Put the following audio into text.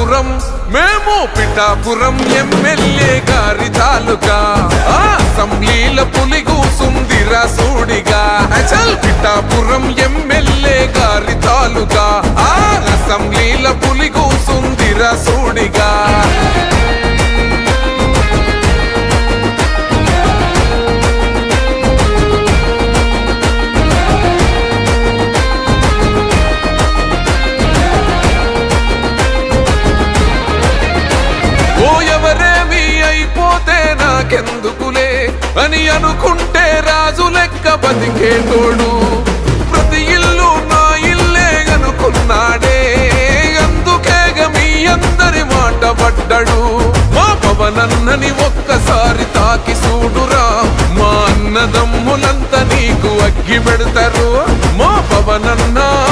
పిఠాపురం మేము పిఠాపురం ఎమ్మెల్యే గారి తాలూకా అసెంబ్లీల పులి కూసుందిరా సూడిగా చల్ పిఠాపురం ఎమ్మెల్యే గారి తాలూకా అసెంబ్లీల పులి కూసుందిరా సూడిగా నాకెందుకులే అని అనుకుంటే రాజు లెక్క బతికేటోడు